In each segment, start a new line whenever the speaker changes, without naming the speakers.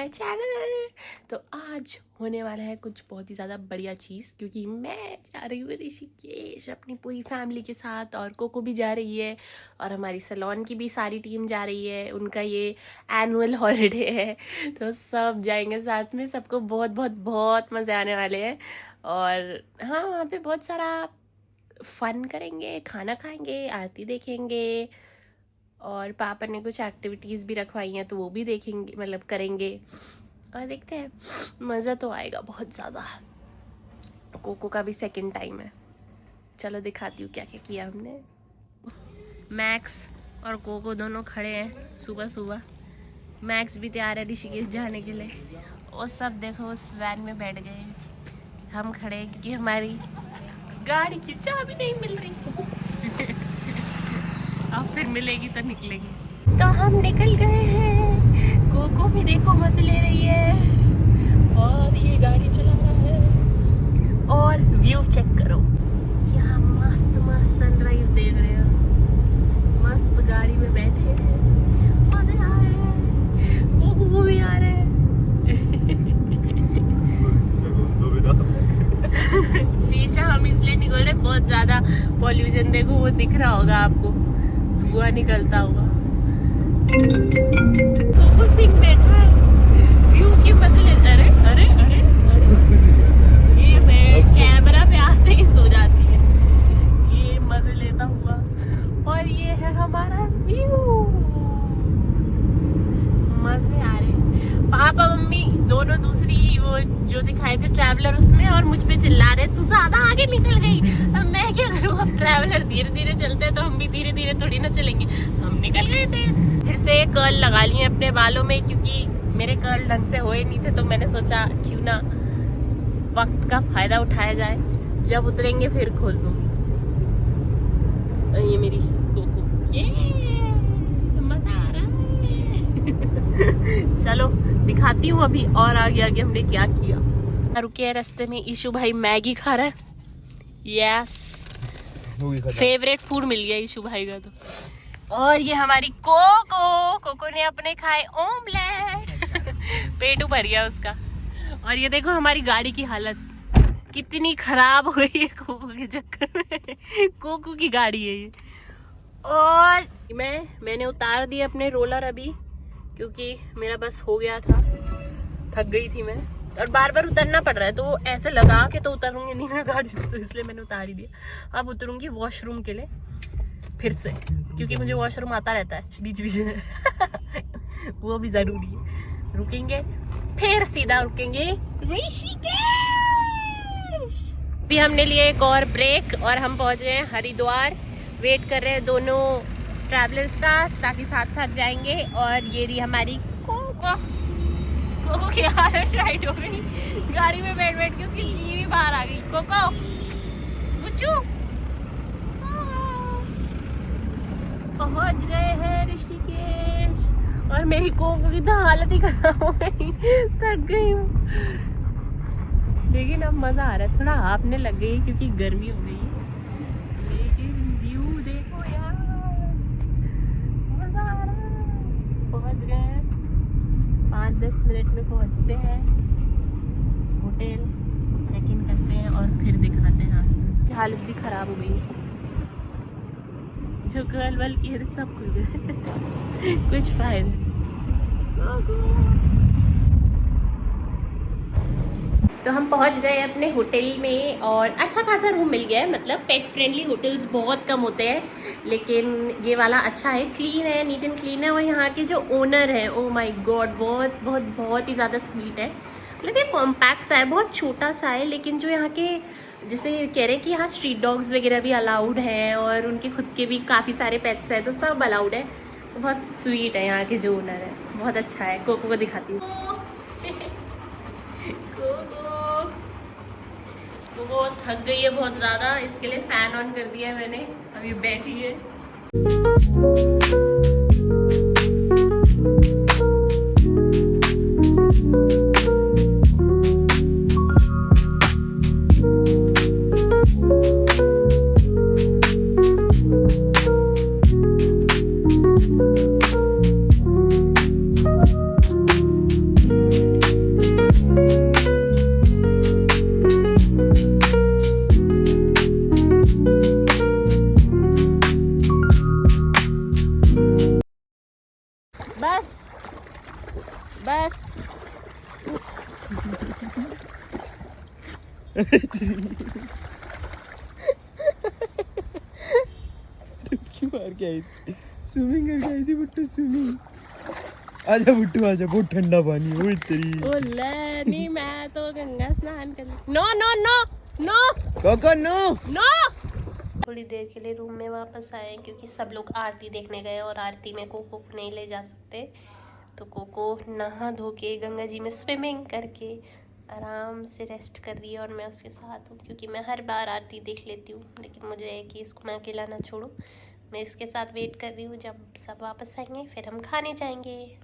My channel. तो आज होने वाला है कुछ बहुत ही ज़्यादा बढ़िया चीज़, क्योंकि मैं जा रही हूँ ऋषिकेश अपनी पूरी फैमिली के साथ, और कोको भी जा रही है, और हमारी सैलून की भी सारी टीम जा रही है। उनका ये एनुअल हॉलीडे है, तो सब जाएंगे साथ में। सबको बहुत बहुत बहुत मज़े आने वाले हैं। और हाँ, वहाँ पे बहुत सारा फन करेंगे, खाना खाएंगे, आरती देखेंगे, और पापा ने कुछ एक्टिविटीज़ भी रखवाई हैं तो वो भी देखेंगे, मतलब करेंगे, और देखते हैं। मज़ा तो आएगा बहुत ज़्यादा। कोको का भी सेकंड टाइम है। चलो दिखाती हूँ क्या क्या किया हमने। मैक्स और कोको दोनों खड़े हैं सुबह सुबह। मैक्स भी तैयार है ऋषिकेश जाने के लिए, और सब देखो उस वैन में बैठ गए। हम खड़े हैं क्योंकि हमारी गाड़ी की चाबी नहीं मिल रही। अब फिर मिलेगी तो निकलेंगे। तो हम निकल गए हैं। कोको भी देखो मजे ले रही है, और ये गाड़ी चला रहा है। और व्यू चेक करो, क्या मस्त मस्त सनराइज देख रहे हो। मस्त गाड़ी में बैठे हैं, मजे आ रहे हैं। कोको को भी आ रहे हैं। शीशा हम इसलिए निकल रहे, बहुत ज्यादा पॉल्यूशन देखो, वो दिख रहा होगा आपको, धुआं निकलता हुआ। कोको सिंह बैठा है, व्यू की मजे ले। अरे अरे अरे ये मैं कैमरा पे आते ही सो जाती है, ये मजे लेता हुआ। और ये है हमारा व्यू, मजे आ रहे। पापा मम्मी दोनों दूसरी वो जो दिखाए थे ट्रैवलर उसमें, और मुझ पे चिल्ला रहे तू ज्यादा आगे निकल गई। अब मैं क्या करूँ, अब ट्रैवलर धीरे धीरे चलते हैं तो हम भी धीरे धीरे थोड़ी ना चलेंगे। हम निकल गए थे। फिर से कर्ल लगा लिए अपने बालों में, क्योंकि मेरे कर्ल ढंग से हुए नहीं थे, तो मैंने सोचा क्यों ना वक्त का फायदा उठाया जाए। जब उतरेंगे फिर खोल दूंगी। ये मेरी कोको, ये मजा आ रहा है। चलो दिखाती हूँ अभी और आगे आगे हमने क्या किया। रुके रास्ते में ईशु भाई मैगी खा रहा है। यस, फेवरेट फूड मिल गया ईशु भाई का तो। और ये हमारी कोको ने अपने खाए ओमलेट। पेट भर गया उसका। और ये देखो हमारी गाड़ी की हालत कितनी खराब हुई है कोको के चक्कर में। कोको की गाड़ी है ये। और मैंने उतार दिए अपने रोलर अभी, क्योंकि मेरा बस हो गया था, थक गई थी मैं, और बार बार उतरना पड़ रहा है, तो ऐसे लगा के तो उतरूंगी नहीं ना गाड़ी से, तो इसलिए मैंने उतार ही दिया। अब उतरूंगी वॉशरूम के लिए फिर से, क्योंकि मुझे वॉशरूम आता रहता है बीच बीच में। वो भी जरूरी है। रुकेंगे फिर सीधा रुकेंगे ऋषिकेश। भी हमने लिए एक और ब्रेक, और हम पहुंच गए हरिद्वार। वेट कर रहे हैं दोनों ट्रैवलर्स का, ताकि साथ साथ जाएंगे। और ये रही हमारी कोको की हालत राइट हो गई, गाड़ी में बैठ बैठ के उसकी जीभ भी बाहर आ गई। कोको बुच्चू, पहुंच गए हैं ऋषिकेश। और मेरी कोको की तो हालत ही खराब हो गई, थक गई हूँ। लेकिन अब मजा आ रहा है, थोड़ा हाफने लग गई क्योंकि गर्मी हो गई है। लेकिन व्यू देखो यार, मजा आ रहा है। पहुंच गए हैं, 5-10 मिनट में पहुंचते हैं होटल, चेक इन करते हैं और फिर दिखाते हैं। हालत भी खराब हो गई, जो कर्ल वल की है सब खुल गए। कुछ फायदा। तो हम पहुंच गए अपने होटल में, और अच्छा खासा रूम मिल गया है। मतलब पेट फ्रेंडली होटल्स बहुत कम होते हैं, लेकिन ये वाला अच्छा है, क्लीन है, नीट एंड क्लीन है। और यहाँ के जो ओनर है, ओ माय गॉड, बहुत बहुत बहुत ही ज़्यादा स्वीट है। मतलब ये कॉम्पैक्ट सा है, बहुत छोटा सा है, लेकिन जो यहाँ के जैसे कह रहे हैं कि यहाँ स्ट्रीट डॉग्स वगैरह भी अलाउड हैं, और उनके खुद के भी काफ़ी सारे पेट्स हैं, तो सब अलाउड है। तो बहुत स्वीट है यहाँ के जो ओनर है, बहुत अच्छा है। कोको को दिखाती हूँ। वो थक गई है बहुत ज़्यादा, इसके लिए फ़ैन ऑन कर दिया है मैंने, अभी बैठी है।
डुबकी मार के आई थी, स्विमिंग करके आई थी बुट्टू, स्विमिंग। आजा बुट्टू आजा, बहुत ठंडा पानी है। ओए तेरी
ओले नहीं, मैं तो गंगा स्नान कर। नो नो नो नो
कोको नो
नो। थोड़ी देर के लिए रूम में वापस आए क्योंकि सब लोग आरती देखने गए और आरती में कोको को नहीं ले जा सकते। तो कोको नहा धो के गंगा जी में स्विमिंग करके आराम से रेस्ट कर रही है और मैं उसके साथ हूँ क्योंकि मैं हर बार आरती देख लेती हूँ, लेकिन मुझे है कि इसको मैं अकेला ना छोड़ूँ। मैं इसके साथ वेट कर रही हूँ, जब सब वापस आएंगे फिर हम खाने जाएंगे।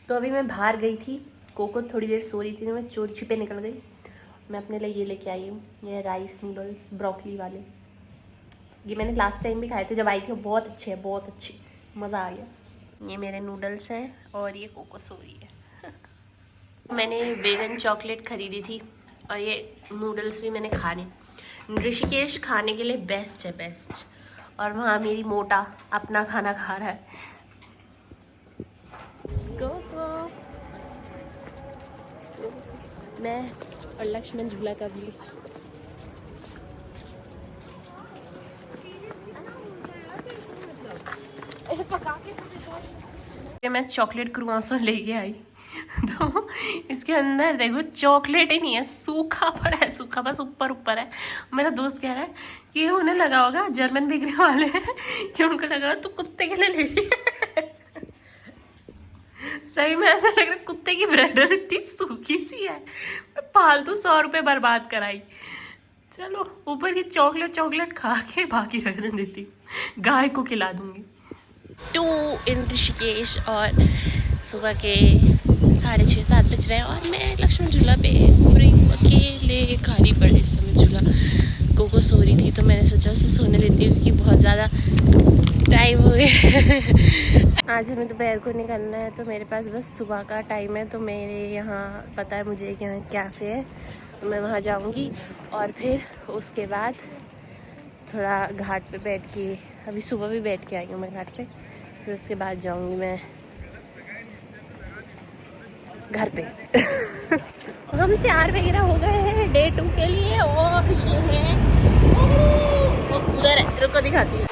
तो अभी मैं बाहर गई थी, कोको थोड़ी देर सो रही थी तो मैं चोरी छिपे निकल गई। मैं अपने लिए ये लेके आई हूँ, ये राइस नूडल्स ब्रोकली वाले। ये मैंने लास्ट टाइम भी खाए थे जब आई थी, बहुत अच्छे हैं, बहुत अच्छे, मज़ा आ गया। ये मेरे नूडल्स हैं और ये कोको सो रही है। मैंने वेगन चॉकलेट ख़रीदी थी और ये नूडल्स भी मैंने खाने। ऋषिकेश खाने के लिए बेस्ट है, बेस्ट। और वहाँ मेरी मोटा अपना खाना खा रहा है। मैं और लक्ष्मण झूला का भी। मैं चॉकलेट क्रुआसन लेके आई तो इसके अंदर देखो चॉकलेट ही नहीं है, सूखा पड़ा है, सूखा बस ऊपर ऊपर है। मेरा दोस्त कह रहा है कि उन्हें लगा होगा, जर्मन बेकरी वाले हैं कि उनको लगा तो कुत्ते के लिए ले लिया। सही में ऐसा लग रहा है कुत्ते की ब्रेड इतनी सूखी सी है, फालतू 100 रुपये बर्बाद कराई। चलो ऊपर की चॉकलेट खा के बाकी रखने देती हूँ, गाय को खिला दूंगी। 2 इन ऋषिकेश और सुबह के 6:30-7 बज रहे हैं और मैं लक्ष्मण झूला पे घूम रही हूँ अकेले। खाली पड़े इस समय झूला। कोको सो रही थी तो मैंने सोचा उसे सोने देती हूँ क्योंकि बहुत ज़्यादा टाइम हो गया। आज हमें दोपहर को निकलना है तो मेरे पास बस सुबह का टाइम है। तो मेरे यहाँ पता है मुझे कि यहाँ कैफ़े है, तो मैं वहाँ जाऊँगी और फिर उसके बाद थोड़ा घाट पे बैठ के, अभी सुबह भी बैठ के आई हूँ मैं घाट पे, फिर उसके बाद जाऊँगी मैं घर पे। हम तैयार वगैरह हो गए हैं डे 2 के लिए और ये है उधर है, रुको दिखाती हूँ।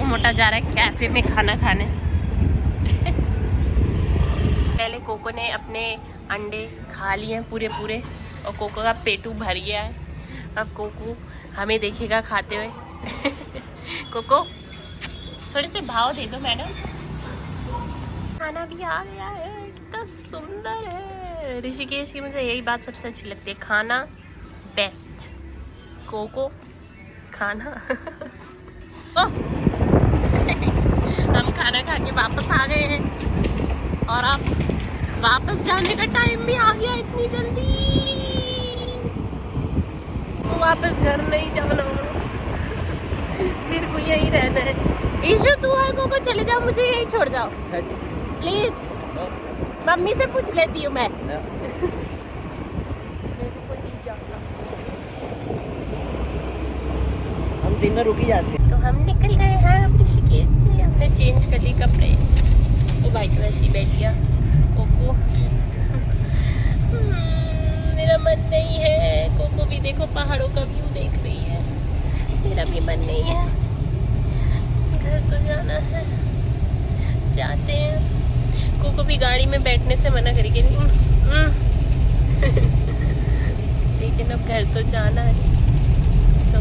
मोटा जा रहा है कैफे में खाना खाने। पहले कोको ने अपने अंडे खा लिए हैं पूरे और कोको का पेटू भर गया है। अब कोको हमें देखेगा खाते हुए। कोको थोड़े से भाव दे दो मैडम। खाना भी आ गया है, कितना सुंदर है। ऋषिकेश की मुझे यही बात सबसे अच्छी लगती है, खाना बेस्ट, कोको खाना। हम खाना खा के वापस आ गए हैं और अब वापस जाने का टाइम भी आ गया इतनी जल्दी। तो वापस घर नहीं जाना, मेरे को यहीं रहना है। ईशु तू और कोको चले जाओ, मुझे यहीं छोड़ जाओ प्लीज। मम्मी से पूछ लेती हूँ मैं।
हम दिन में रुक ही जाते।
तो हम निकल गए हैं अब ऋषिकेश से। हमने चेंज कर ली कपड़े। वो भाई तो वैसे ही बैठ गया। कोको मेरा मन नहीं है। कोको भी देखो पहाड़ों का व्यू देख रही है, मेरा भी मन नहीं है। घर तो जाना है, जाते हैं। कोको भी गाड़ी में बैठने से मना करेगी लेकिन अब घर तो जाना है तो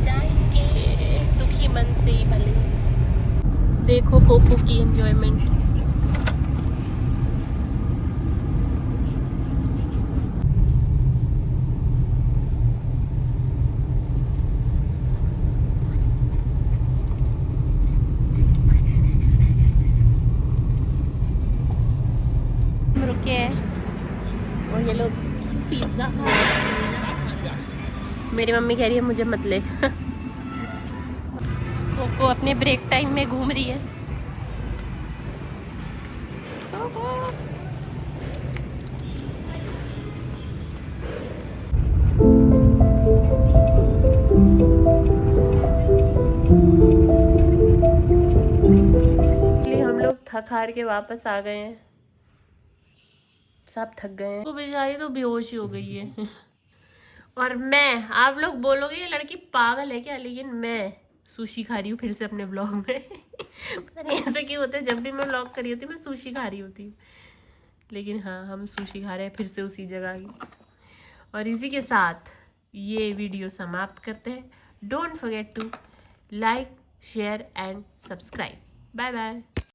जाएंगे, दुखी मन से ही भले। देखो कोको की एंजॉयमेंट। और ये लोग पिज्ज़ा खा रहे हैं। मेरी मम्मी कह रही है मुझे मत ले। कोको अपने ब्रेक टाइम में घूम रही है। हम लोग थक हार के वापस आ गए हैं, सब थक गए हैं। वो बेचारी तो बेहोश ही हो गई है। और मैं, आप लोग बोलोगे ये लड़की पागल है क्या, लेकिन मैं सुशी खा रही हूँ फिर से अपने ब्लॉग में। पता नहीं ऐसे क्यों होता है, जब भी मैं व्लॉग कर रही होती हूँ मैं सुशी खा रही होती हूँ। लेकिन हाँ, हम सुशी खा रहे हैं फिर से उसी जगह ही। और इसी के साथ ये वीडियो समाप्त करते हैं। Don't forget to like, share and subscribe. Bye bye.